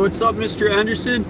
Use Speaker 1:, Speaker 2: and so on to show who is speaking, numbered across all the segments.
Speaker 1: what's up, Mr. Anderson?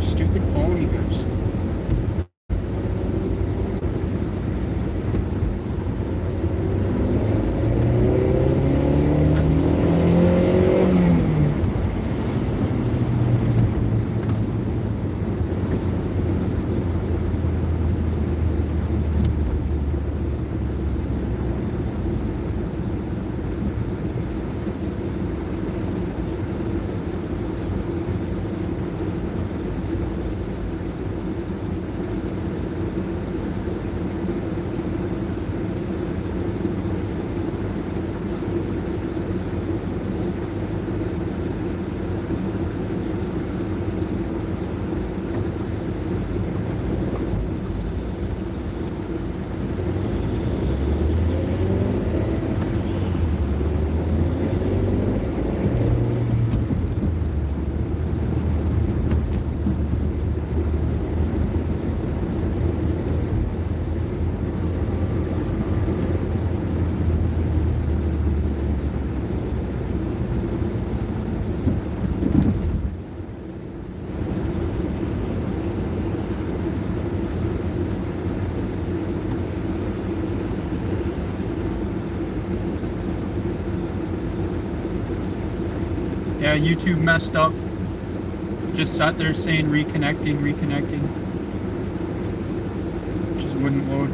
Speaker 1: Stupid phone, you guys. Yeah, YouTube messed up. Just sat there saying reconnecting. Just wouldn't load.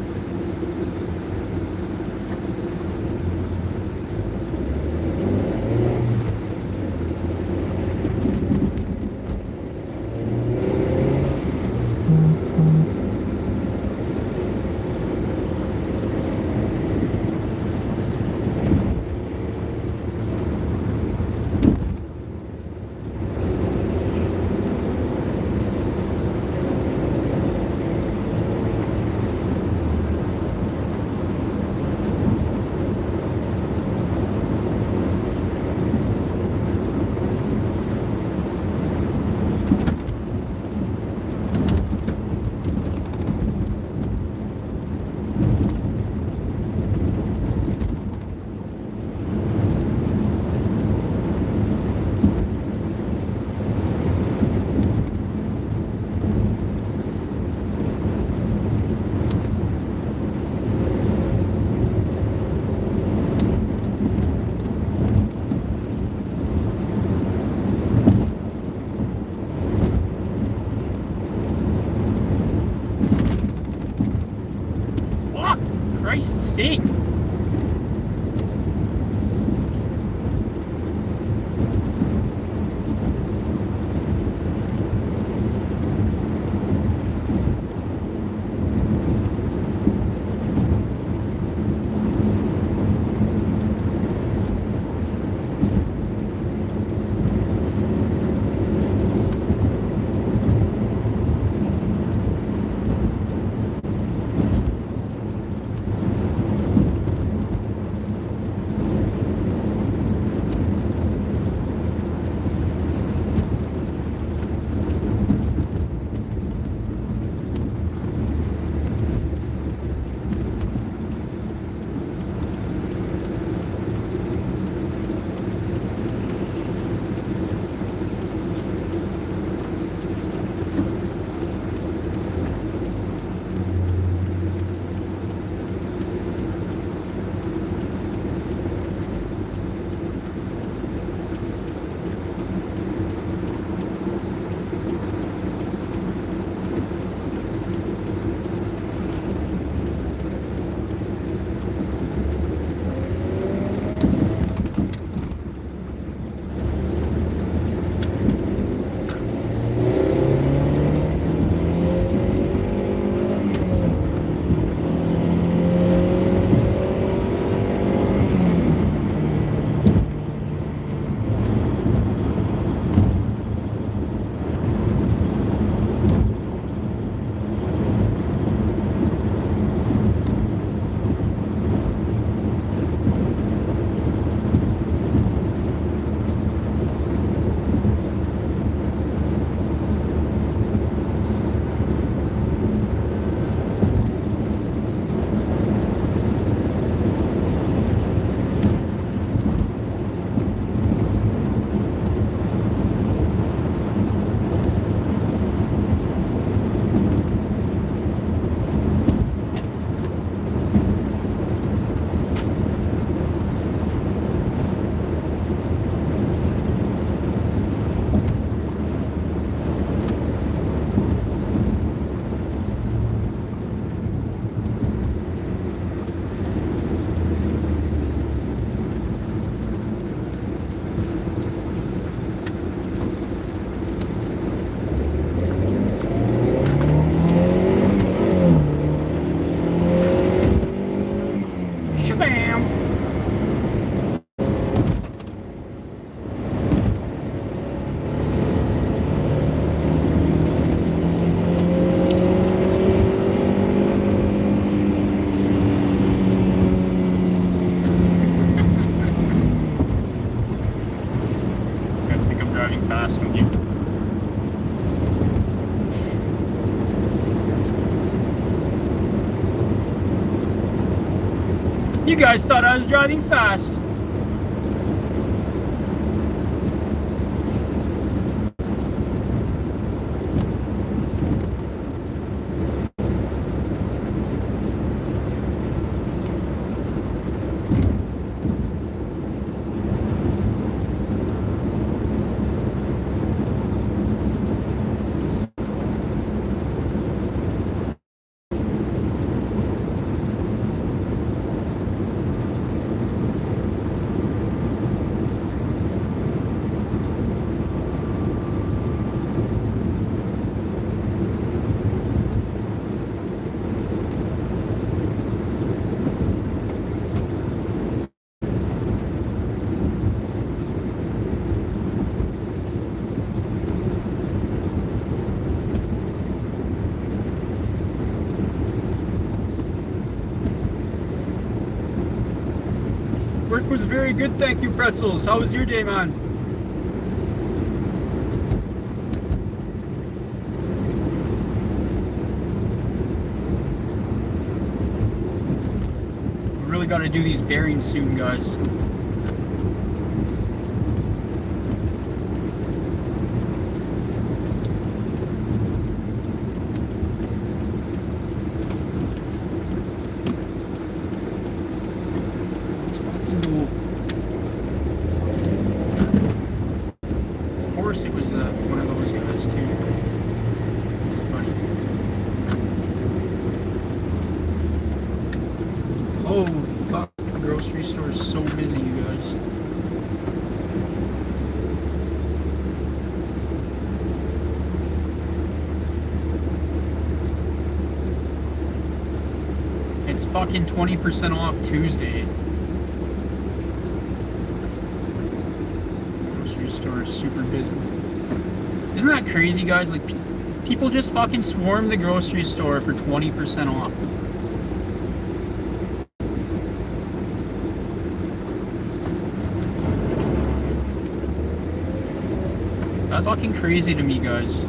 Speaker 1: fast with you. You guys thought I was driving fast. Work was very good, thank you, Pretzels. How was your day, man? We really got to do these bearings soon, guys. It was one of those guys too. His buddy. Holy fuck! The grocery store is so busy, you guys. It's fucking 20% off Tuesday. Store is super busy. Isn't that crazy, guys? Like, people just fucking swarm the grocery store for 20% off. That's fucking crazy to me, guys.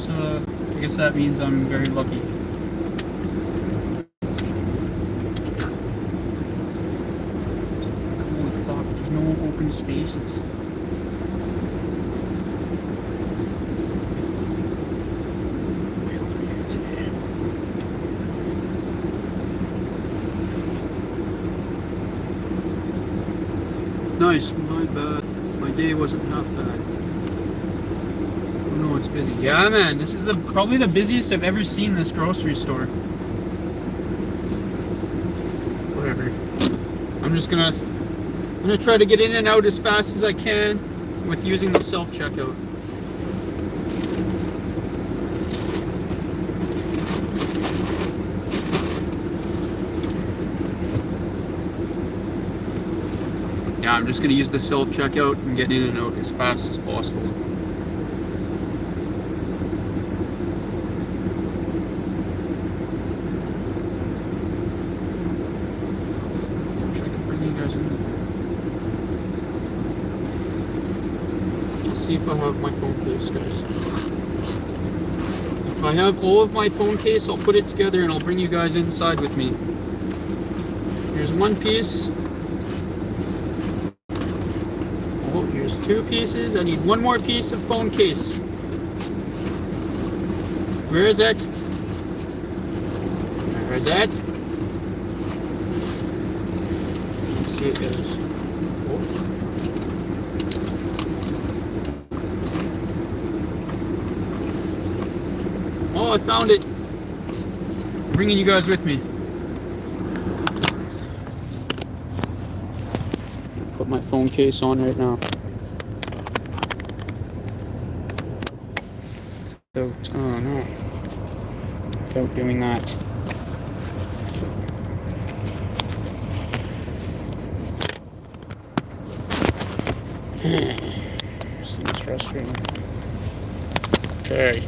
Speaker 1: I guess that means I'm very lucky. No open spaces. Way over here today. Nice, my bad. My day wasn't half bad. Oh no, it's busy. Yeah, man, this is probably the busiest I've ever seen this grocery store. Whatever. I'm gonna try to get in and out as fast as I can with using the self-checkout. Yeah, I'm just gonna use the self-checkout and get in and out as fast as possible. I wish I could bring you guys in. See if I have my phone case, guys. If I have all of my phone case, I'll put it together and I'll bring you guys inside with me. Here's one piece. Oh, here's two pieces. I need one more piece of phone case. Where is it? Where is it? Let's see it is. Oh, I found it. I'm bringing you guys with me. Put my phone case on right now. So, oh no. Without doing that. Seems frustrating. Okay.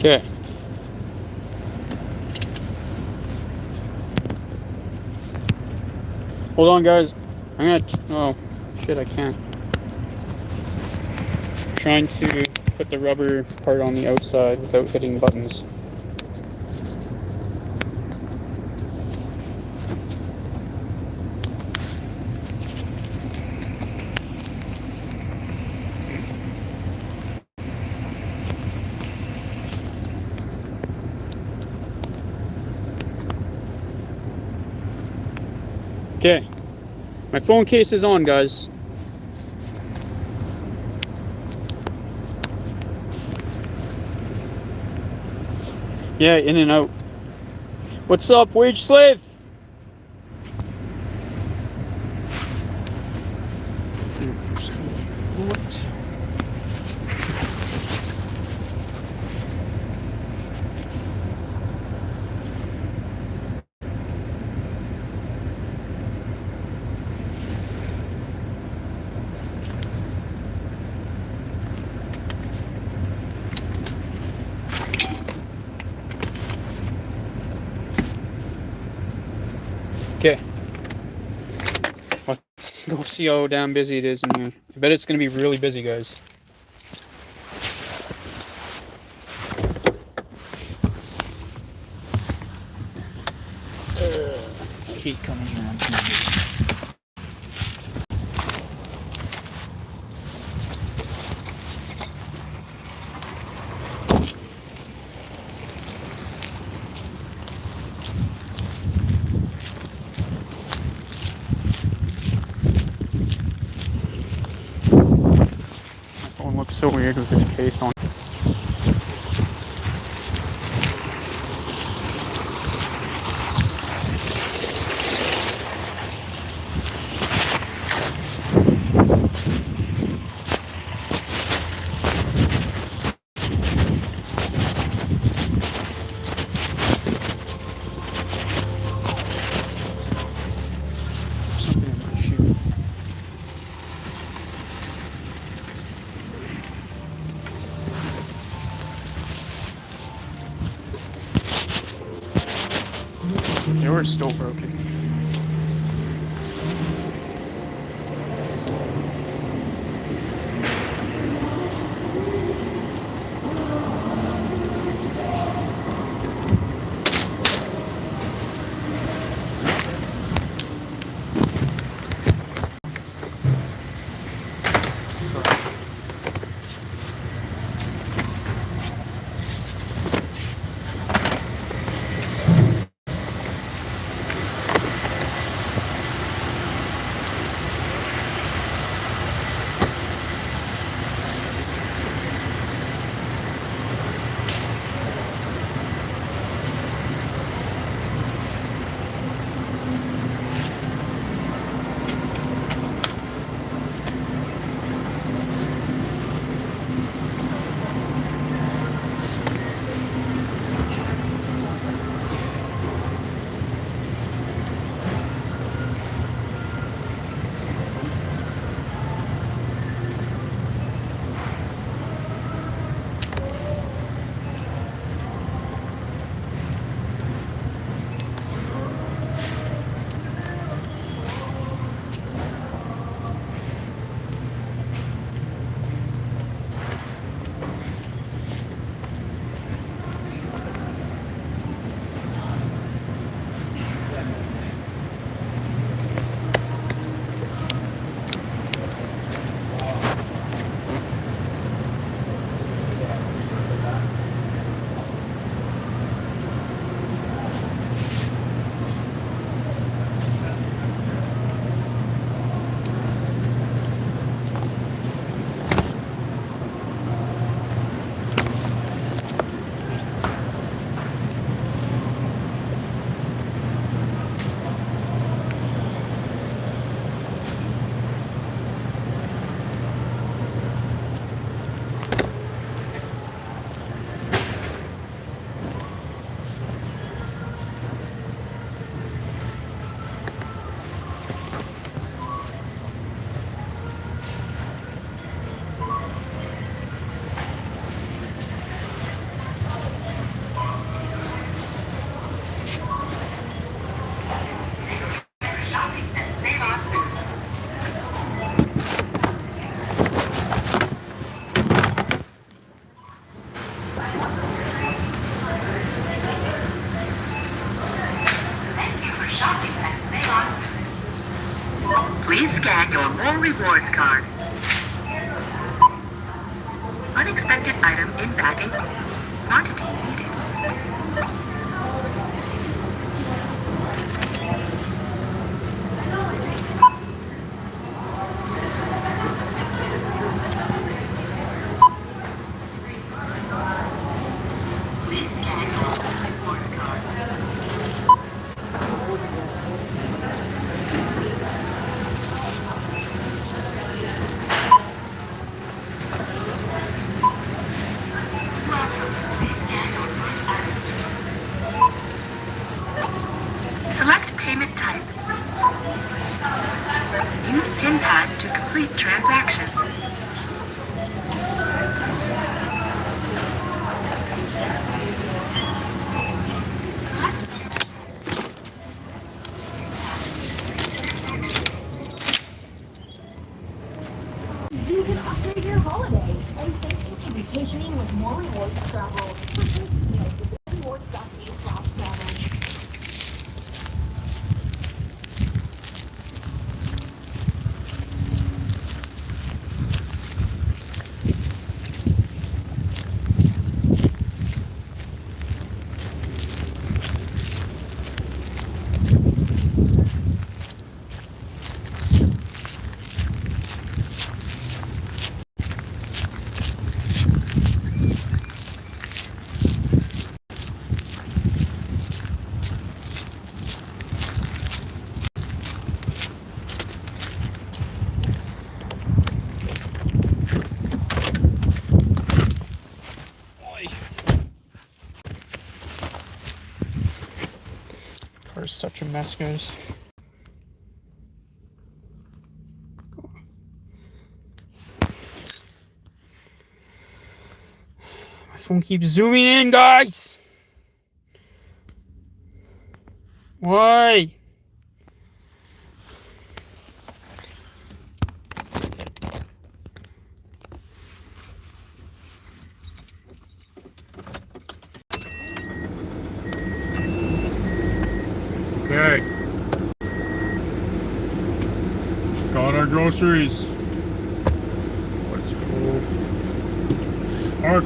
Speaker 1: Okay. Hold on, guys. I'm gonna. Oh, shit! I can't. I'm trying to put the rubber part on the outside without hitting buttons. Okay. My phone case is on, guys. Yeah, in and out. What's up, wage slave? What? Okay. Let's go see how damn busy it is in here. I bet it's gonna be really busy, guys. I hate coming here on Tuesdays. My phone looks so weird with this case on. Something in my shoe. The door's still broken.
Speaker 2: Please scan your More Rewards card. Unexpected item in bagging. Quantity needed. Please scan your More Rewards card. Welcome. Please scan your first item. Select payment type. Use PIN pad to complete transaction.
Speaker 3: You can upgrade your holiday and thank you for vacationing with More Rewards Travel. For details, visit rewards.ca/travel.
Speaker 1: Car's such a mess, guys. My phone keeps zooming in, guys. Why? Okay. Got our groceries. Let's go. Park.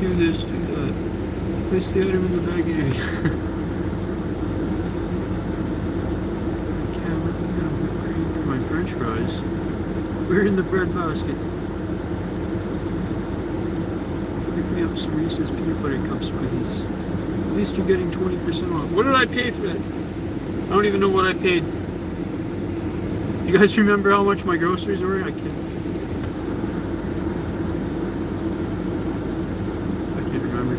Speaker 1: Do this, do that. Place the item in the bag area. French fries. We're in the bread basket. Pick me up some Reese's peanut butter cups, please. At least you're getting 20% off. What did I pay for that? I don't even know what I paid. You guys remember how much my groceries were? I can't remember.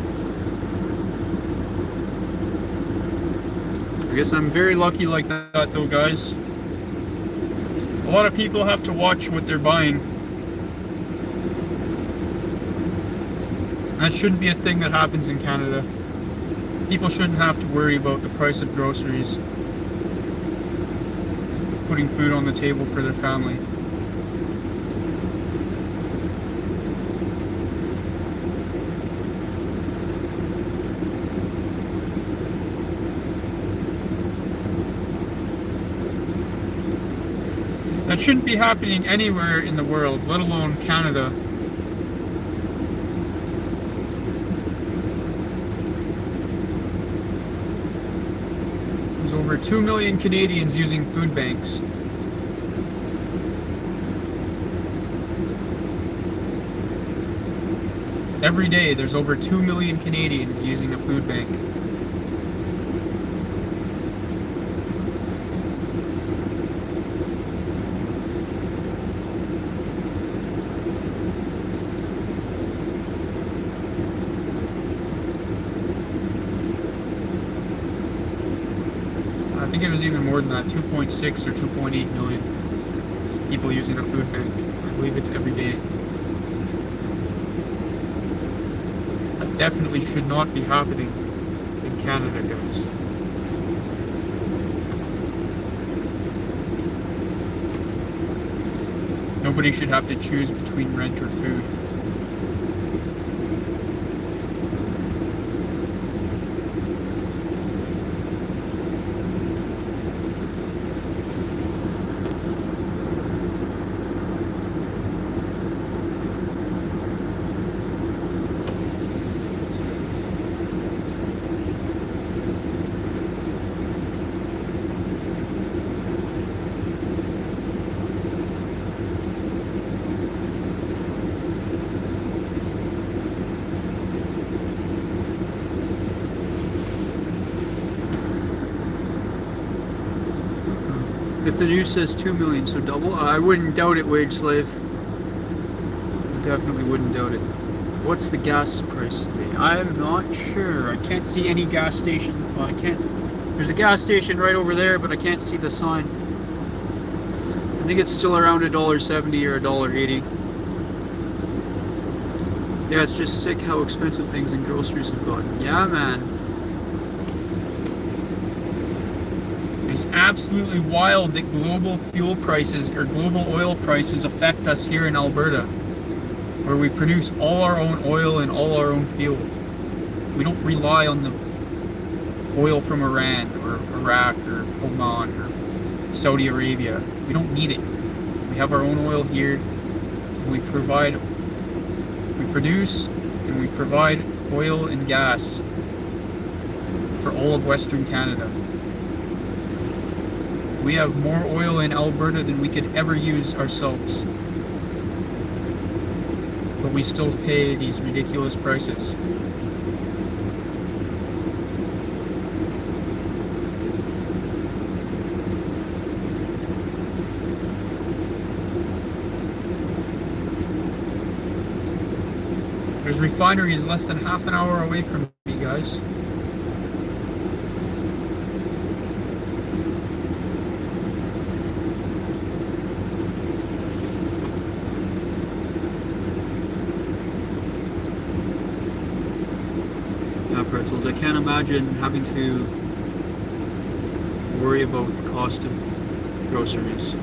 Speaker 1: I guess I'm very lucky like that though, guys. A lot of people have to watch what they're buying. That shouldn't be a thing that happens in Canada. People shouldn't have to worry about the price of groceries, putting food on the table for their family. That shouldn't be happening anywhere in the world, let alone Canada. There's over 2 million Canadians using food banks. Every day, there's over 2 million Canadians using a food bank. I think it was even more than that, 2.6 or 2.8 million people using a food bank. I believe it's every day. That definitely should not be happening in Canada, guys. Nobody should have to choose between rent or food. If the news says 2 million, so double, I wouldn't doubt it, wage slave. Definitely wouldn't doubt it. What's the gas price today? I'm not sure. I can't see any gas station. Well, I can't. There's a gas station right over there, but I can't see the sign. I think it's still around $1.70 or $1.80. Yeah, it's just sick how expensive things in groceries have gotten. Yeah, man. It's absolutely wild that global fuel prices or global oil prices affect us here in Alberta, where we produce all our own oil and all our own fuel. We don't rely on the oil from Iran or Iraq or Oman or Saudi Arabia. We don't need it. We have our own oil here, and we produce and we provide oil and gas for all of Western Canada. We have more oil in Alberta than we could ever use ourselves. But we still pay these ridiculous prices. There's refineries less than half an hour away from me, guys. Pretzels. I can't imagine having to worry about the cost of groceries.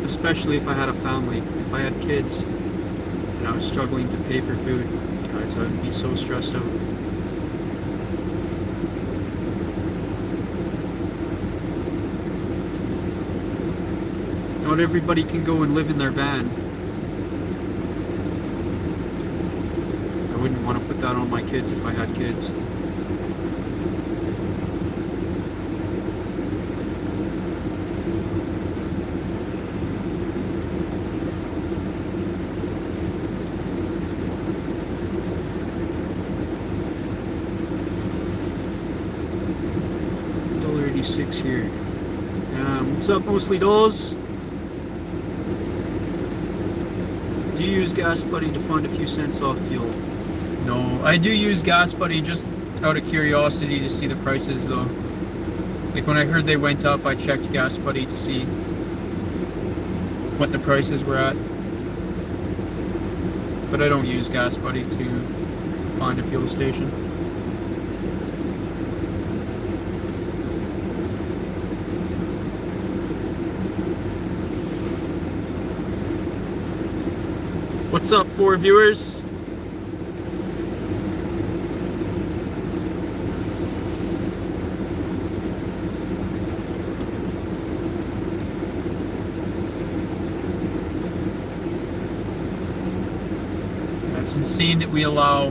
Speaker 1: Especially if I had a family, if I had kids, and I was struggling to pay for food, guys, I would be so stressed out. Not everybody can go and live in their van. I wouldn't want to put that on my kids if I had kids. $1.86 here. What's up, Mostly Dolls? Do you use Gas Buddy to find a few cents off fuel? No, I do use Gas Buddy just out of curiosity to see the prices though. Like when I heard they went up, I checked Gas Buddy to see what the prices were at. But I don't use Gas Buddy to find a fuel station. What's up, 4 viewers? It's insane that we allow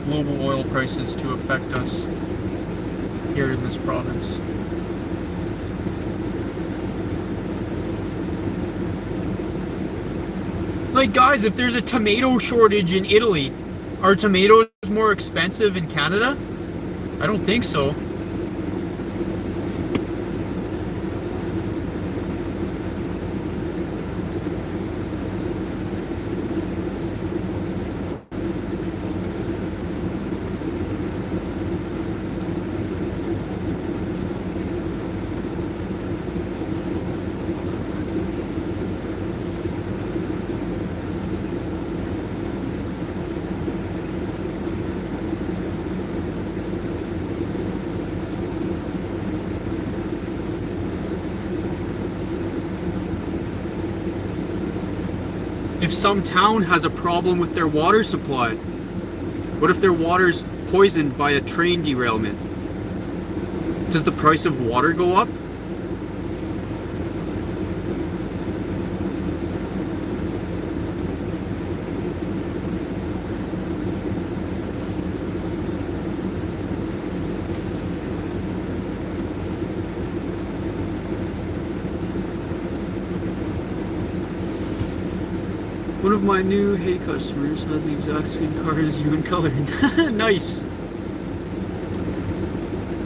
Speaker 1: global oil prices to affect us here in this province. Like, guys, if there's a tomato shortage in Italy, are tomatoes more expensive in Canada? I don't think so. if some town has a problem with their water supply? What if their water's poisoned by a train derailment? Does the price of water go up? One of my new Hey customers has the exact same car as you in color. Nice.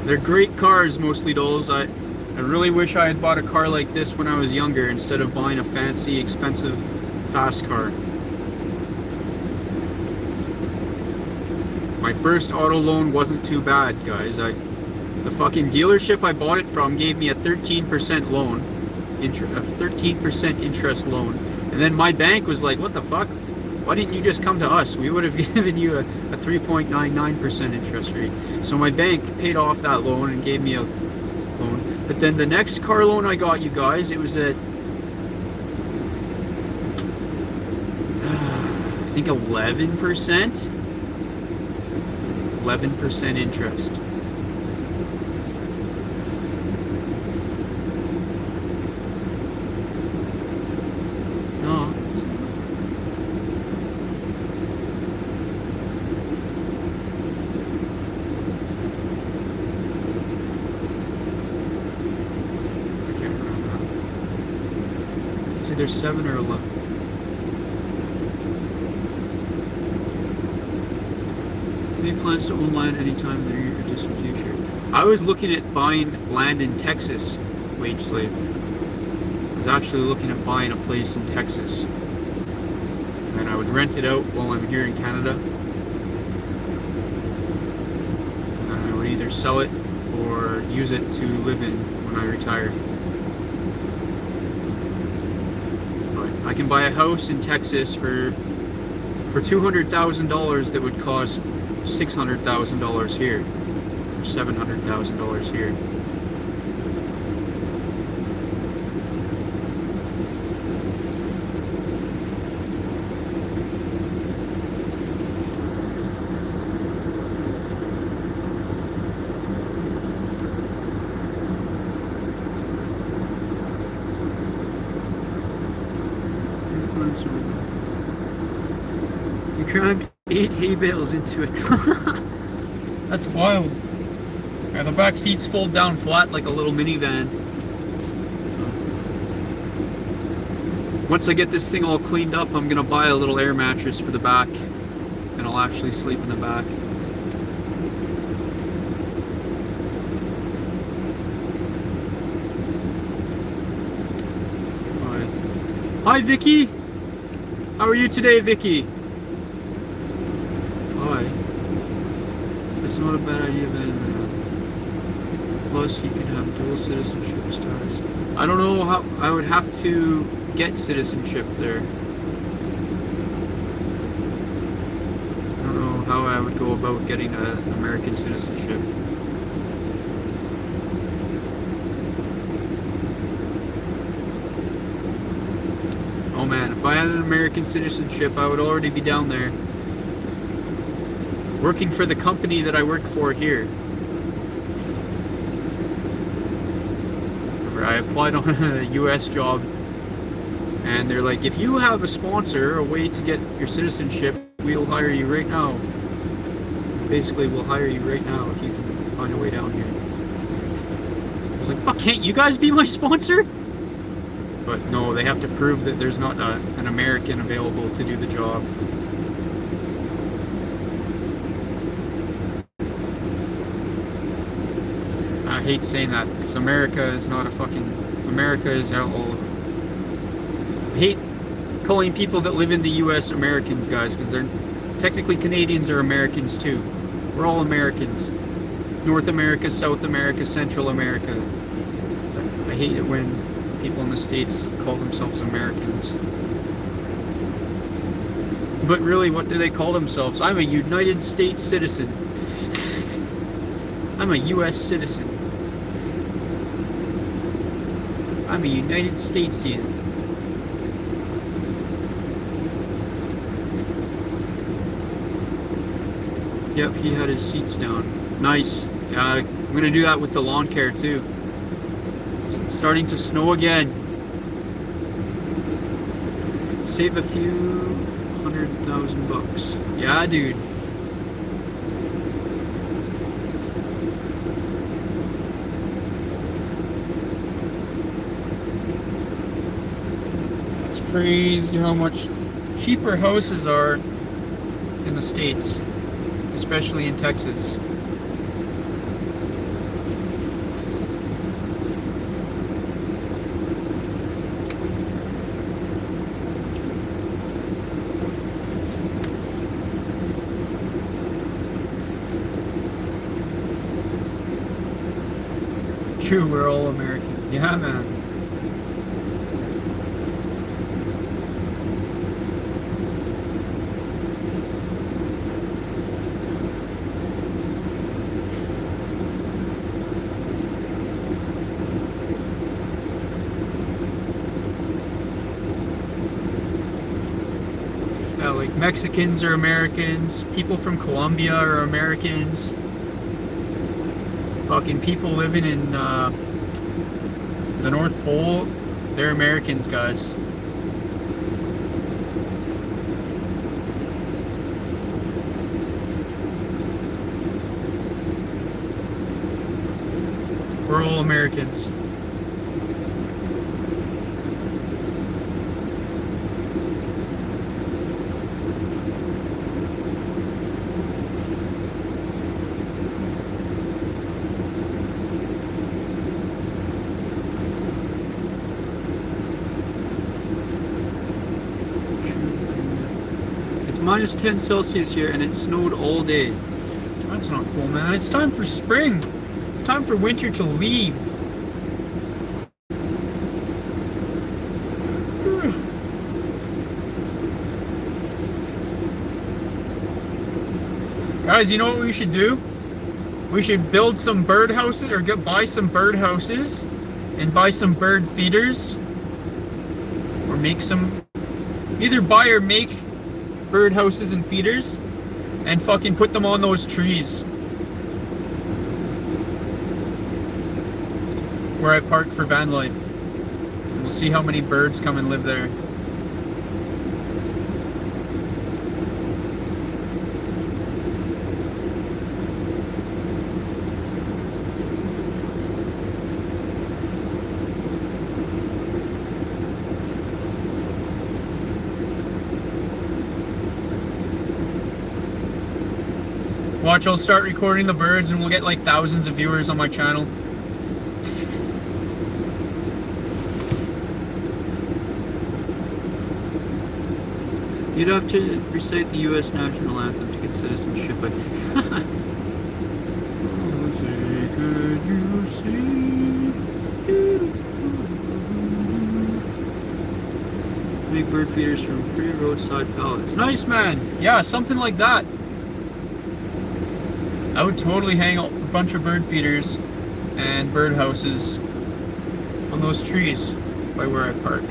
Speaker 1: They're great cars, mostly dolls. I really wish I had bought a car like this when I was younger instead of buying a fancy, expensive, fast car. My first auto loan wasn't too bad, guys. The fucking dealership I bought it from gave me a 13% loan, a 13% interest loan. And then my bank was like, what the fuck? Why didn't you just come to us? We would have given you a 3.99% interest rate. So my bank paid off that loan and gave me a loan. But then the next car loan I got, you guys, it was at, I think 11%? 11% interest. Either 7 or 11. Any plans to own land anytime in the near or distant future? I was looking at buying land in Texas, wage slave. I was actually looking at buying a place in Texas. And I would rent it out while I'm here in Canada. And then I would either sell it or use it to live in when I retire. I can buy a house in Texas for $200,000 that would cost $600,000 here, or $700,000 here. You crammed 8 hay bales into it. That's wild. Yeah, the back seats fold down flat like a little minivan. Once I get this thing all cleaned up, I'm gonna buy a little air mattress for the back, and I'll actually sleep in the back. Hi, Vicky. How are you today, Vicky? Hi. That's not a bad idea, man. Plus, you can have dual citizenship status. I don't know how. I would have to get citizenship there. I don't know how I would go about getting American citizenship. Oh man, if I had an American citizenship, I would already be down there. Working for the company that I work for here. I applied on a US job, and they're like, if you have a sponsor, a way to get your citizenship, we'll hire you right now. Basically, we'll hire you right now if you can find a way down here. I was like, fuck, can't you guys be my sponsor? But no, they have to prove that there's not an American available to do the job. I hate saying that because America is not a fucking... America is all over. I hate calling people that live in the US Americans, guys, because they're technically Canadians are Americans too. We're all Americans. North America, South America, Central America. I hate it when people in the States call themselves Americans. But really, what do they call themselves? I'm a United States citizen. I'm a US citizen. I'm a United Statesian. Yep, he had his seats down. Nice. Yeah, I'm gonna do that with the lawn care too. It's starting to snow again. Save a few $100,000. Yeah, dude. It's crazy how much cheaper houses are in the States, especially in Texas. True, we're all American. Yeah, man. Like Mexicans are Americans, people from Colombia are Americans. Fucking people living in the North Pole, they're Americans, guys. We're all Americans. Minus 10 Celsius here and it snowed all day. That's not cool, man. It's time for spring. It's time for winter to leave. Guys, you know what we should do? We should build some bird houses or buy some bird houses and buy some bird feeders or make some, either buy or make bird houses and feeders and fucking put them on those trees where I park for van life. And we'll see how many birds come and live there. Watch, I'll start recording the birds and we'll get like thousands of viewers on my channel. You'd have to recite the US national anthem to get citizenship, I think. Make bird feeders from free roadside pallets. Nice, man! Yeah, something like that. I would totally hang a bunch of bird feeders and bird houses on those trees by where I park.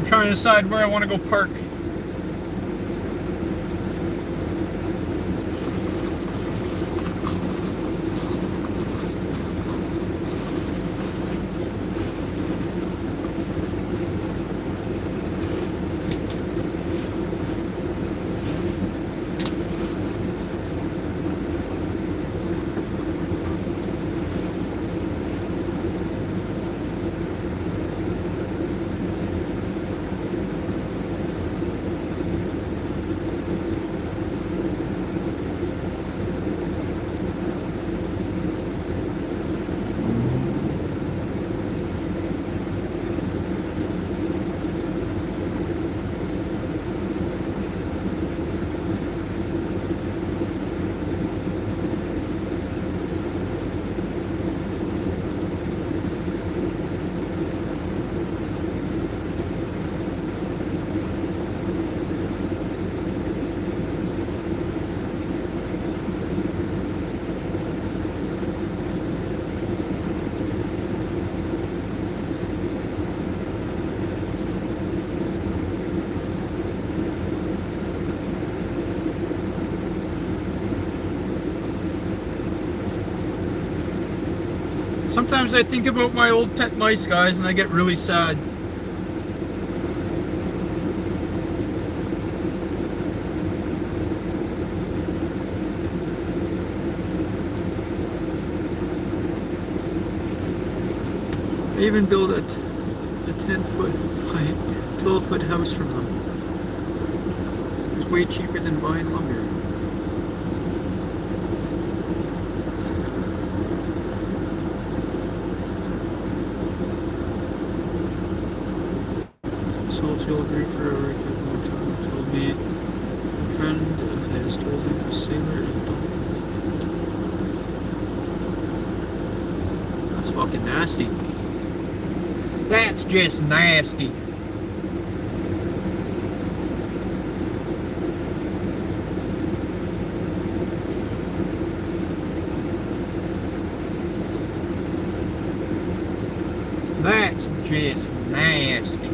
Speaker 1: Trying to decide where I want to go park. Sometimes I think about my old pet mice, guys, and I get really sad. I even built a 10-foot by 12-foot house from them. It's way cheaper than buying lumber. Sold to agree for a work with long time. Told me a friend of his told him a sailor and dolphin. That's fucking nasty. That's just nasty. That's just nasty.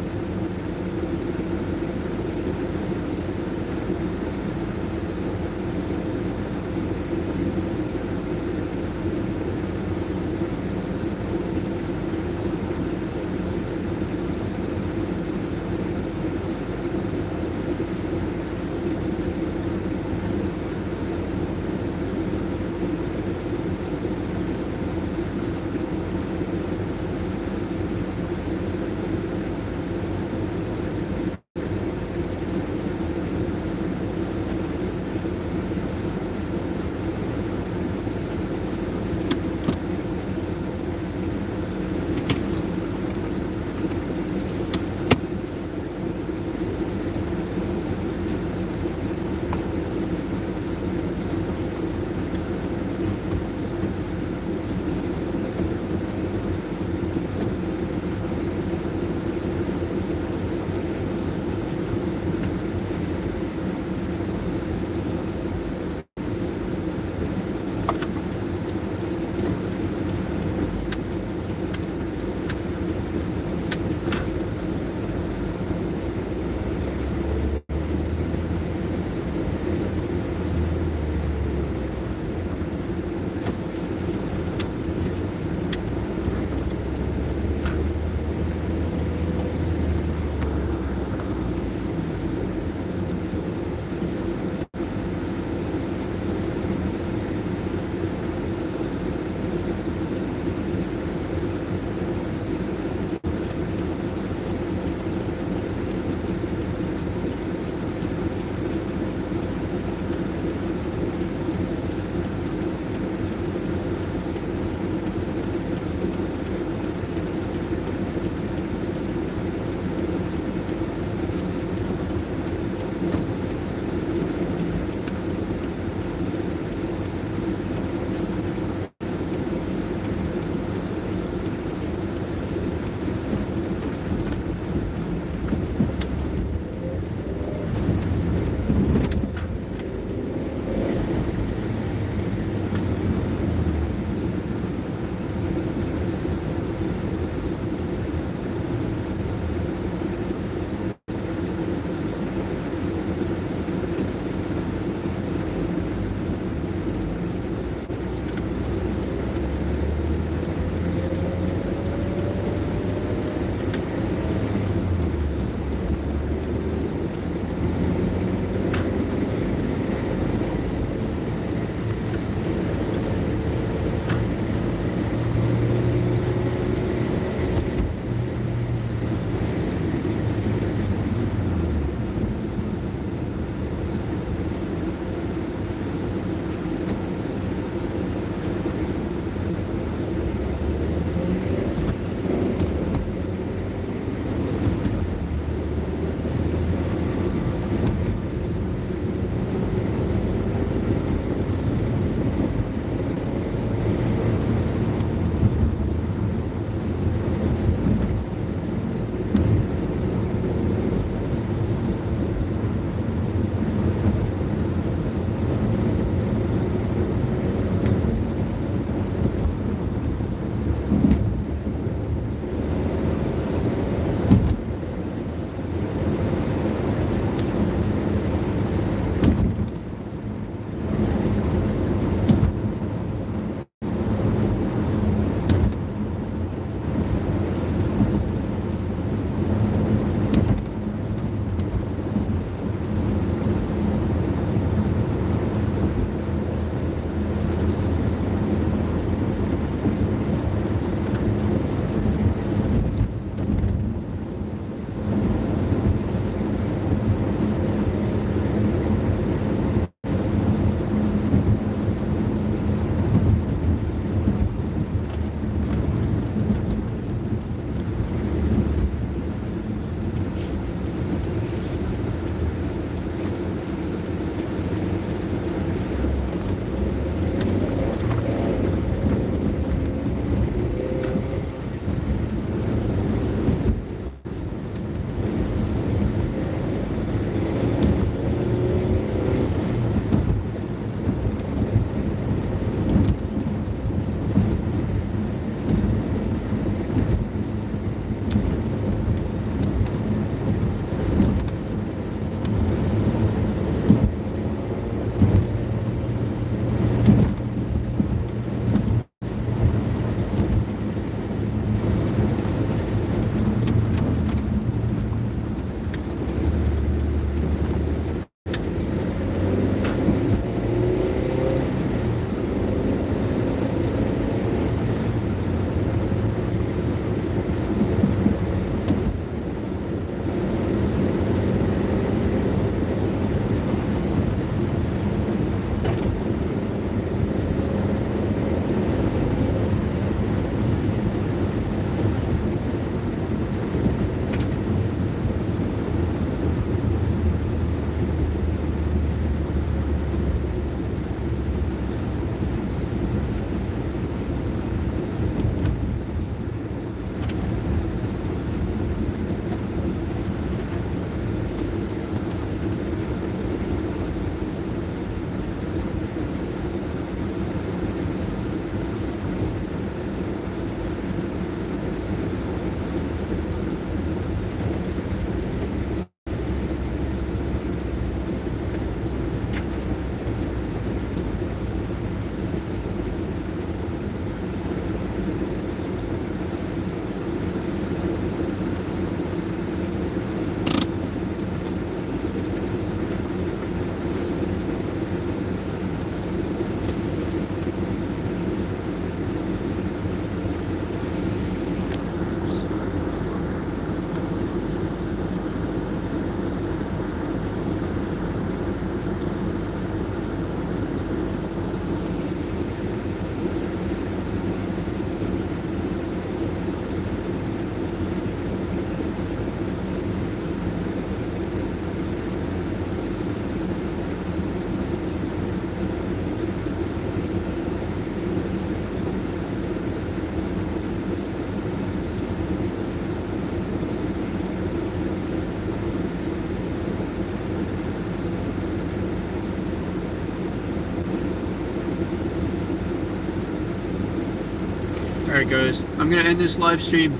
Speaker 1: Alright guys, I'm gonna end this live stream.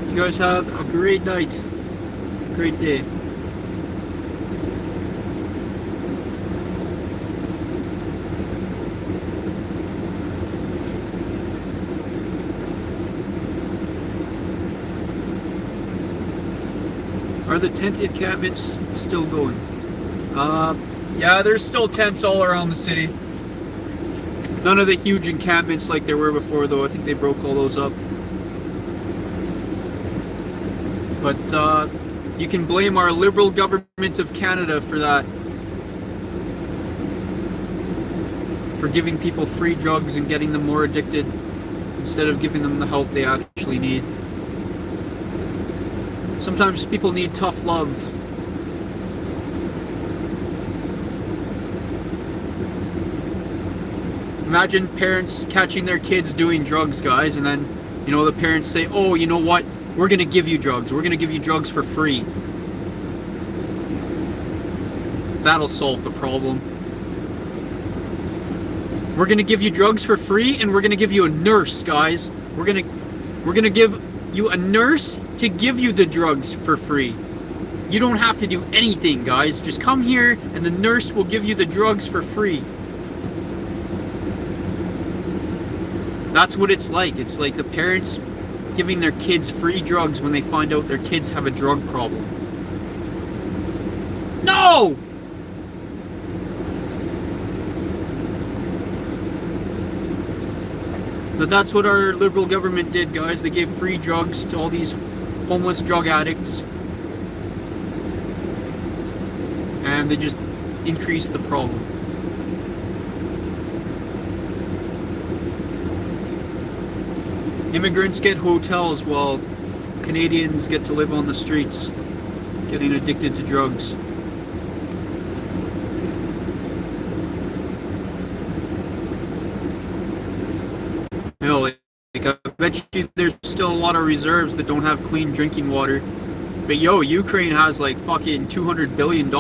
Speaker 1: You guys have a great night. Great day. Are the tent encampments still going? Yeah, there's still tents all around the city. None of the huge encampments like there were before, though. I think they broke all those up. But you can blame our Liberal government of Canada for that. For giving people free drugs and getting them more addicted instead of giving them the help they actually need. Sometimes people need tough love. Imagine parents catching their kids doing drugs, guys, and then, you know, the parents say, oh, you know what? We're going to give you drugs. We're going to give you drugs for free. That'll solve the problem. We're going to give you drugs for free, and we're going to give you a nurse, guys. We're going to give you a nurse to give you the drugs for free. You don't have to do anything, guys. Just come here, and the nurse will give you the drugs for free. That's what it's like. It's like the parents giving their kids free drugs when they find out their kids have a drug problem. No! But that's what our Liberal government did, guys. They gave free drugs to all these homeless drug addicts. And they just increased the problem. Immigrants get hotels while Canadians get to live on the streets, getting addicted to drugs. You know, like I bet you there's still a lot of reserves that don't have clean drinking water. But yo, Ukraine has like fucking $200 billion.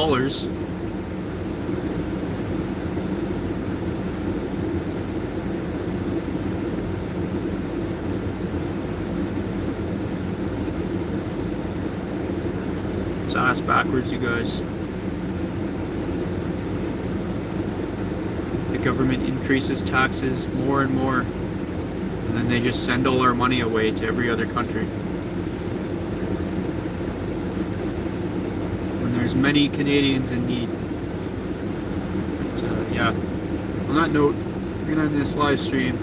Speaker 1: It's ass backwards, you guys. The government increases taxes more and more, and then they just send all our money away to every other country. When there's many Canadians in need. But, yeah. On that note, we're gonna end this live stream.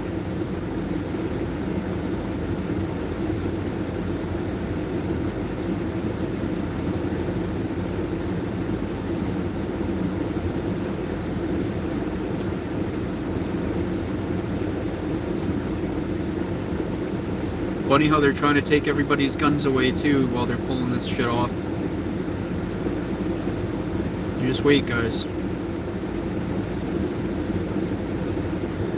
Speaker 1: Funny how they're trying to take everybody's guns away too while they're pulling this shit off. You just wait, guys.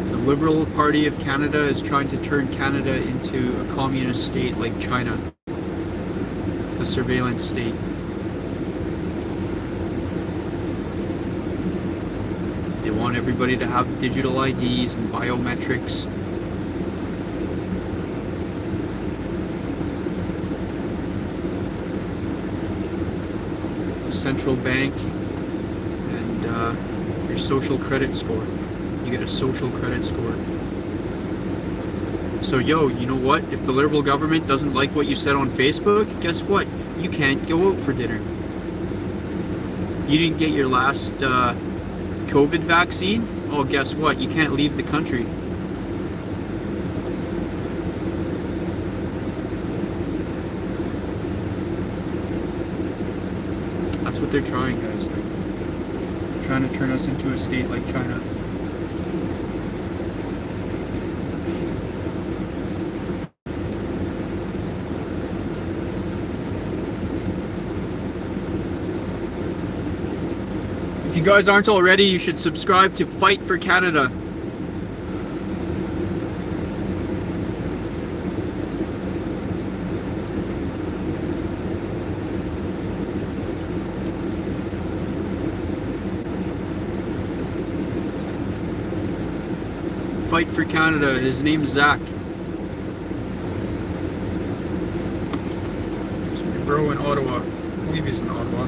Speaker 1: The Liberal Party of Canada is trying to turn Canada into a communist state like China. A surveillance state. They want everybody to have digital IDs and biometrics. Central bank and your social credit score. You get a social credit score. So yo, you know what? If the Liberal government doesn't like what you said on Facebook, guess what? You can't go out for dinner. You didn't get your last COVID vaccine? Oh, guess what? You can't leave the country. That's what they're trying, guys. They're trying to turn us into a state like China. If you guys aren't already, you should subscribe to Fight for Canada. Fight for Canada. His name's Zach. He's my bro in Ottawa. I believe he's in Ottawa.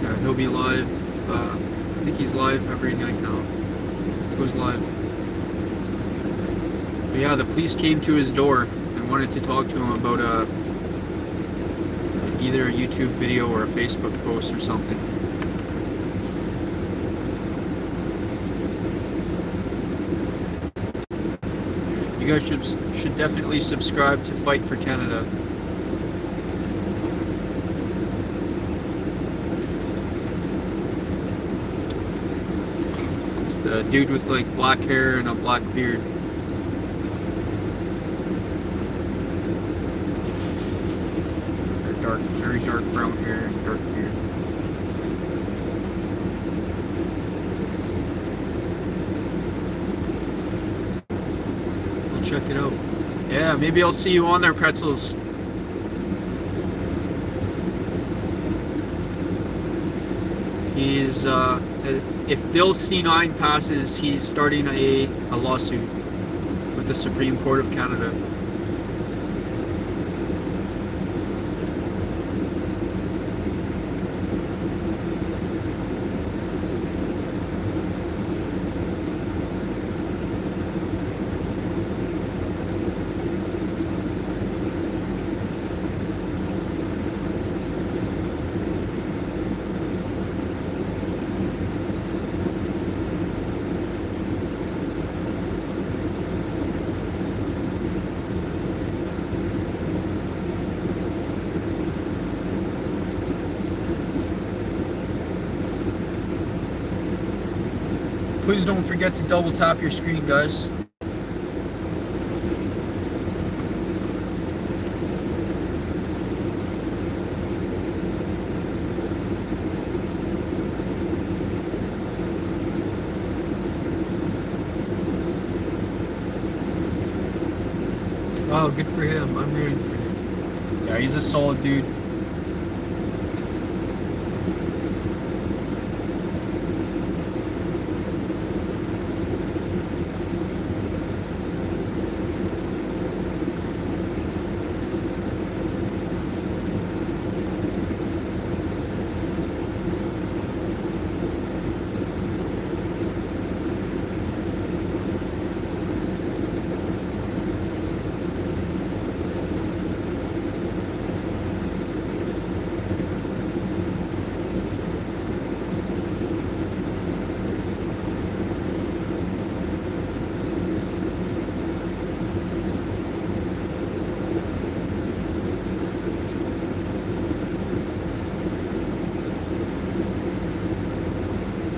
Speaker 1: Yeah, he'll be live. I think he's live every night now. He goes live. But yeah, the police came to his door and wanted to talk to him about either a YouTube video or a Facebook post or something. You guys should definitely subscribe to Fight for Canada. It's the dude with like black hair and a black beard. Very dark brown hair and dark beard. I'll check it out. Yeah, maybe I'll see you on there, Pretzels. He's, if Bill C9 passes, he's starting a lawsuit with the Supreme Court of Canada. Please don't forget to double tap your screen, guys. Wow, good for him. I'm rooting for him. Yeah, he's a solid dude.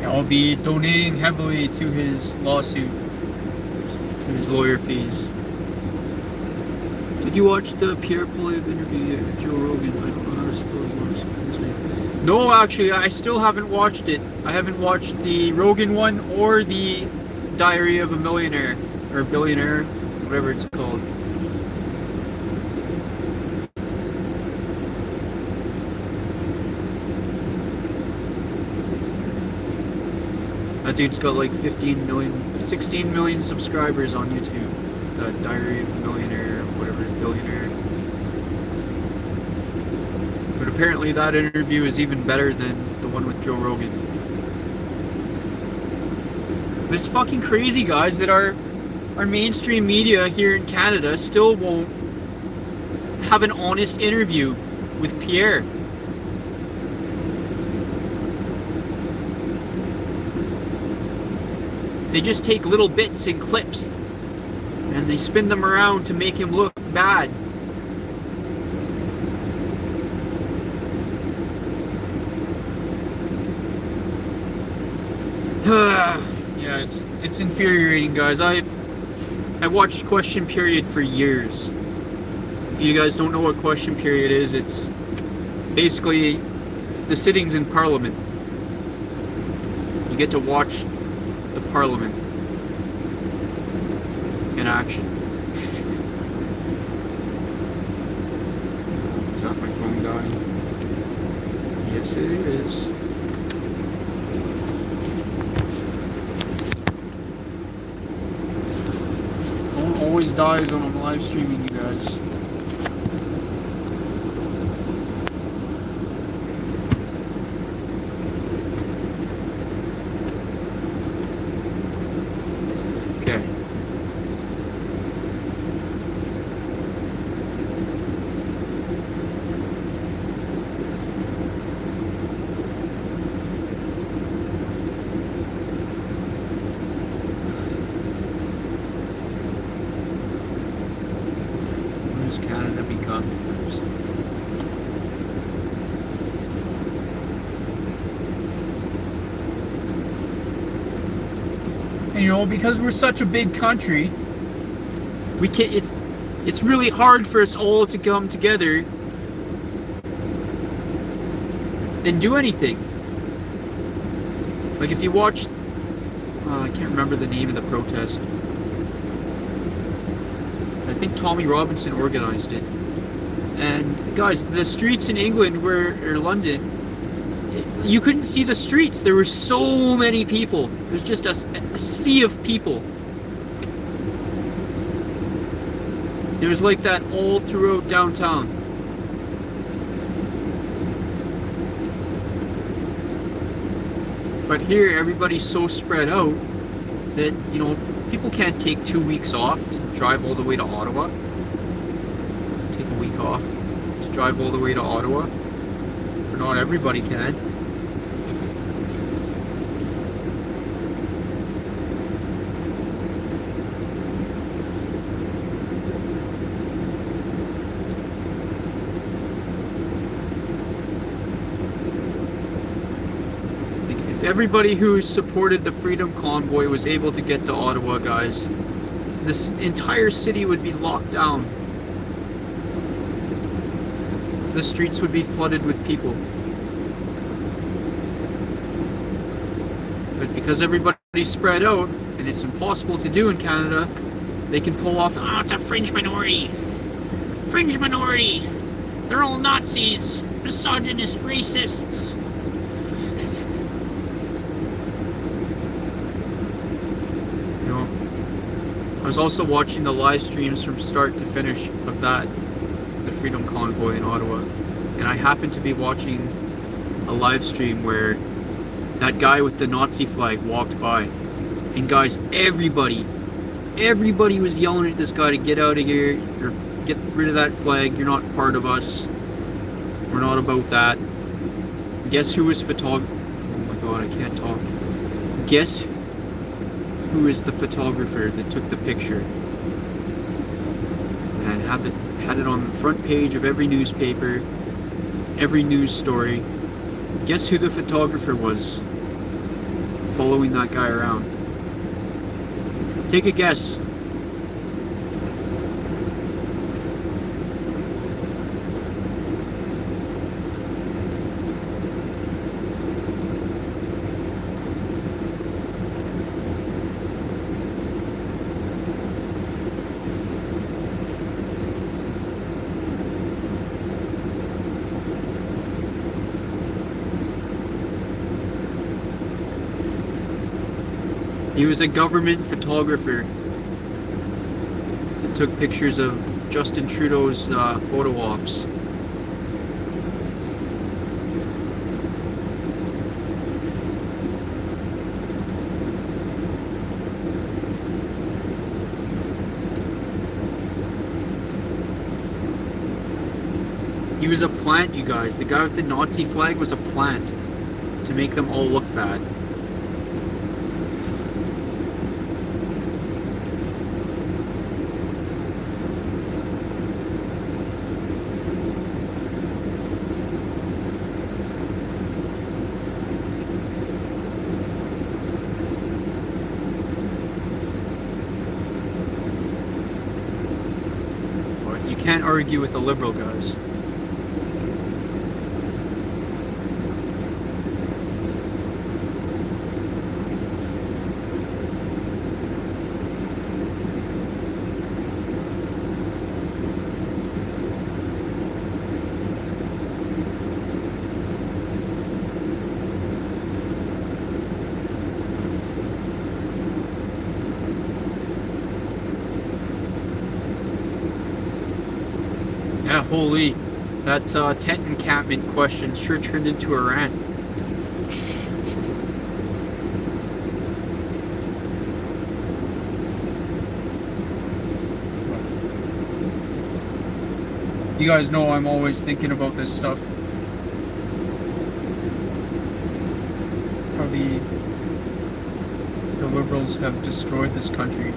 Speaker 1: I'll be donating heavily to his lawsuit, to his lawyer fees. Did you watch the Pierre Poilievre interview with Joe Rogan? I don't know how to spell his name. No, actually, I still haven't watched it. I haven't watched the Rogan one or the Diary of a Millionaire, or Billionaire, whatever it's called. That dude's got like 16 million subscribers on YouTube. The Diary of a Millionaire, or whatever, Billionaire. But apparently that interview is even better than the one with Joe Rogan. But it's fucking crazy, guys, that our mainstream media here in Canada still won't have an honest interview with Pierre. They just take little bits and clips and they spin them around to make him look bad. Yeah, it's infuriating, guys. I watched Question Period for years. If you guys don't know what Question Period is, it's basically the sittings in Parliament. You get to watch the Parliament in action. Is that my phone dying? Yes, it is. Phone always dies when I'm live streaming, you guys. Okay. When does Canada become? And you know, because we're such a big country, we can't. It's really hard for us all to come together and do anything. Like if you watch, I can't remember the name of the protest. I think Tommy Robinson organized it. And guys, the streets in England or London, you couldn't see the streets. There were so many people. There's just a sea of people. It was like that all throughout downtown. But here, everybody's so spread out that, you know, people can't take 2 weeks off to drive all the way to Ottawa. Take a week off to drive all the way to Ottawa. Or not everybody can. If everybody who supported the Freedom Convoy was able to get to Ottawa, guys, this entire city would be locked down. The streets would be flooded with people. But because everybody's spread out, and it's impossible to do in Canada, they can pull off, oh, it's a fringe minority. Fringe minority. They're all Nazis, misogynist, racists. I was also watching the live streams from start to finish of the Freedom Convoy in Ottawa, and I happened to be watching a live stream where that guy with the Nazi flag walked by, and guys, everybody was yelling at this guy to get out of here, or get rid of that flag, you're not part of us, we're not about that. Guess who was oh my god, I can't talk. Guess who is the photographer that took the picture and had it on the front page of every newspaper, every news story? Guess who the photographer was following that guy around? Take a guess. He was a government photographer that took pictures of Justin Trudeau's photo ops. He was a plant, you guys. The guy with the Nazi flag was a plant to make them all look bad. You can't argue with the liberal guys. Holy, that tent encampment question sure turned into a rant. You guys know I'm always thinking about this stuff. How the liberals have destroyed this country.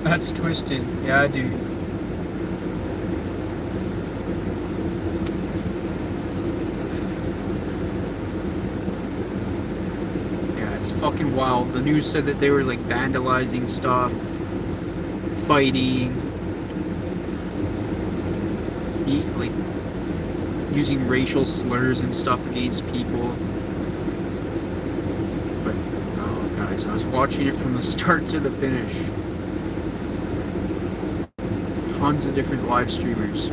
Speaker 1: That's twisted. Yeah, dude. Yeah, it's fucking wild. The news said that they were like vandalizing stuff, fighting, like using racial slurs and stuff against people. But, oh guys, I was watching it from the start to the finish. Tons of different live streamers.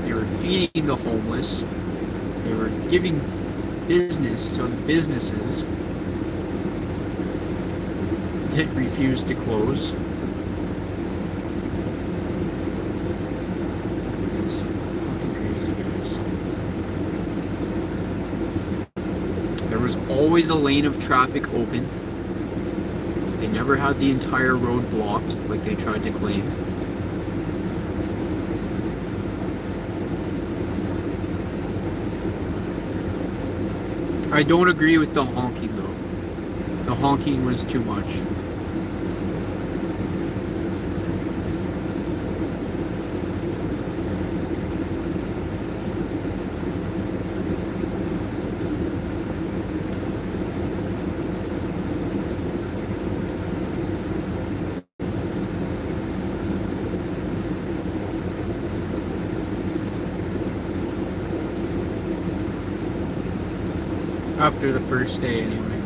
Speaker 1: They were feeding the homeless. They were giving business to the businesses that refused to close. It's fucking crazy, guys. There was always a lane of traffic open. They never had the entire road blocked like they tried to claim. I don't agree with the honking though. The honking was too much. After the first day, anyway.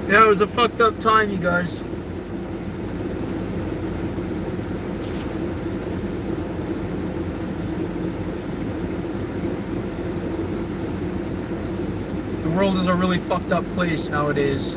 Speaker 1: Yeah, it was a fucked up time, you guys. The world is a really fucked up place nowadays.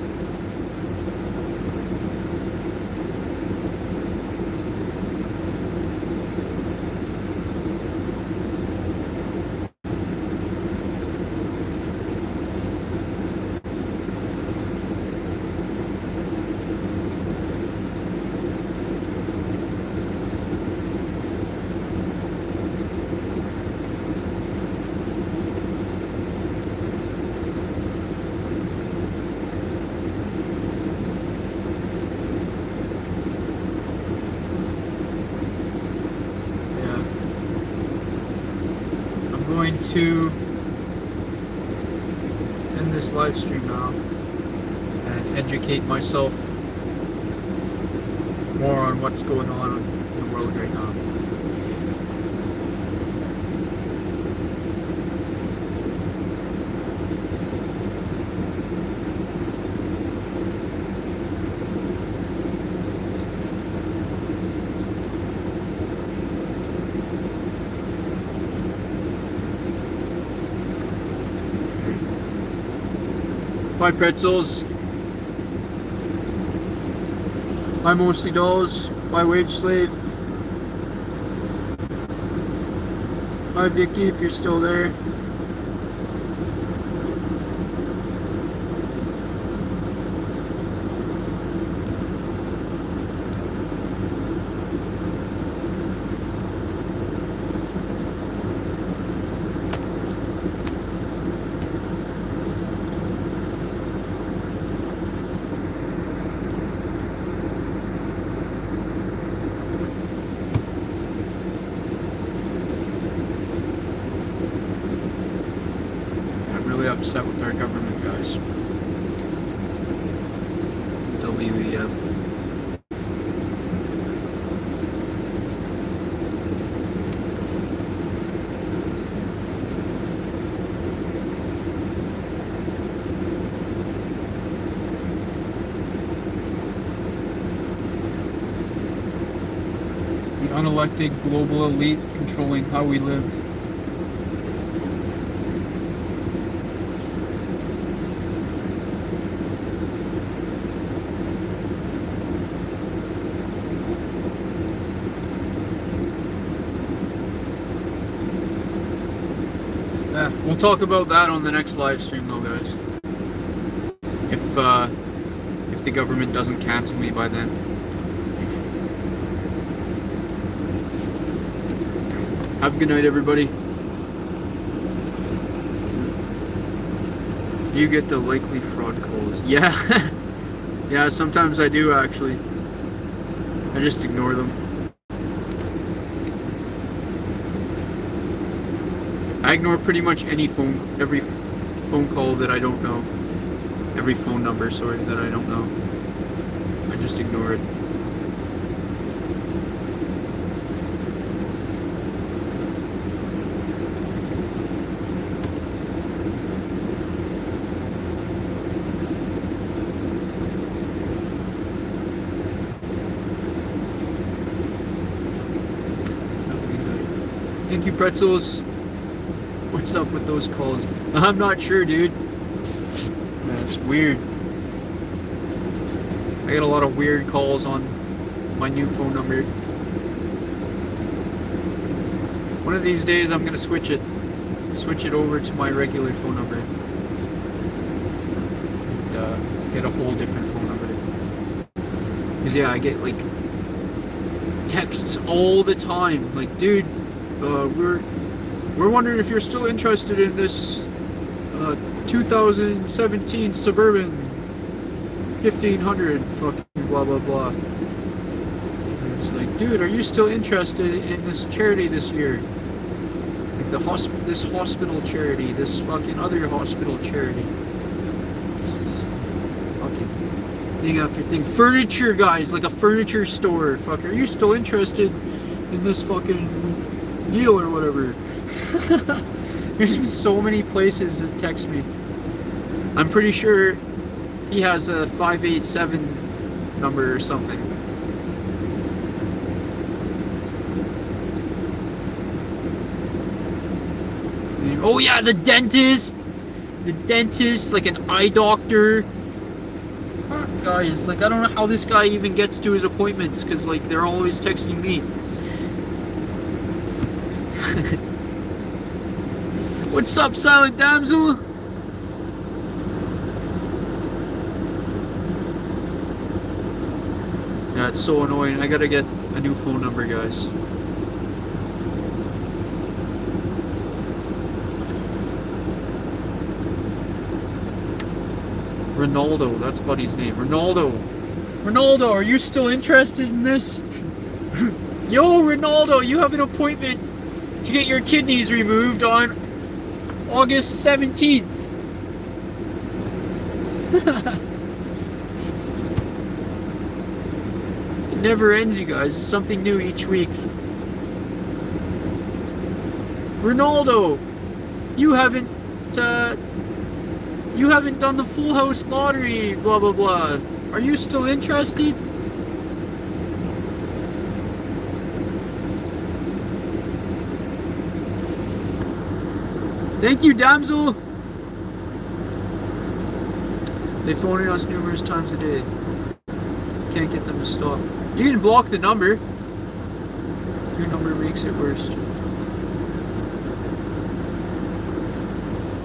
Speaker 1: To end this live stream now and educate myself more on what's going on in the world right now. Bye pretzels. Bye mostly dolls. Bye wage slave. Bye Vicky if you're still there. Upset with our government, guys. WEF. The unelected global elite controlling how we live. Yeah, we'll talk about that on the next live stream though, guys. If the government doesn't cancel me by then. Have a good night, everybody. Do you get the likely fraud calls? Yeah. Yeah, sometimes I do actually. I just ignore them. I ignore pretty much every phone call that I don't know. Every phone number, sorry, that I don't know. I just ignore it. Thank you, Pretzels. What's up with those calls? I'm not sure, dude. Yeah, it's weird. I get a lot of weird calls on my new phone number. One of these days I'm gonna switch it over to my regular phone number. And get a whole different phone number. Cause yeah, I get like texts all the time. Like, dude, we're wondering if you're still interested in this 2017 Suburban 1500 fucking blah blah blah. And it's like, dude, are you still interested in this charity this year? Like this hospital charity, this fucking other hospital charity. Fucking thing after thing. Furniture, guys, like a furniture store. Fuck, are you still interested in this fucking deal or whatever? There's been so many places that text me. I'm pretty sure he has a 587 number or something. And, oh yeah, the dentist, like an eye doctor. Fuck, guys, like I don't know how this guy even gets to his appointments, because like they're always texting me. What's up, Silent Damsel? Yeah, it's so annoying. I gotta get a new phone number, guys. Ronaldo, that's Buddy's name. Ronaldo, are you still interested in this? Yo, Ronaldo, you have an appointment to get your kidneys removed on August 17th. It never ends, you guys. It's something new each week. Ronaldo, you haven't done the Full House lottery, blah blah blah. Are you still interested? Thank you, damsel. They phone us numerous times a day. Can't get them to stop. You can block the number. Your number makes it worse.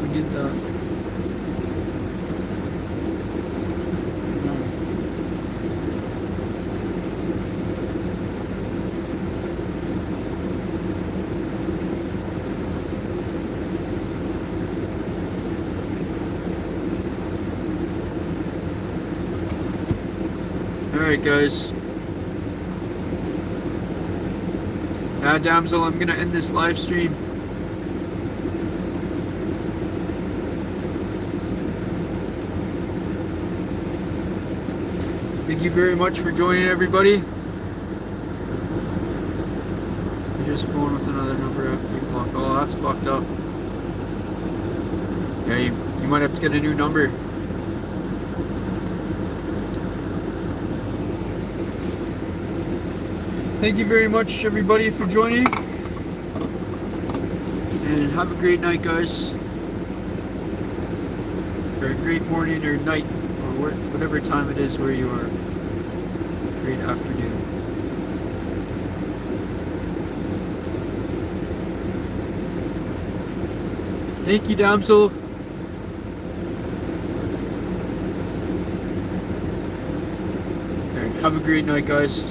Speaker 1: We did that. Alright, guys. Now, damsel, I'm gonna end this live stream. Thank you very much for joining, everybody. You just phoned with another number after you block. Oh, that's fucked up. Yeah, you might have to get a new number. Thank you very much, everybody, for joining. And have a great night, guys. Or a great morning or night, or whatever time it is where you are. Great afternoon. Thank you, damsel. Alright, have a great night, guys.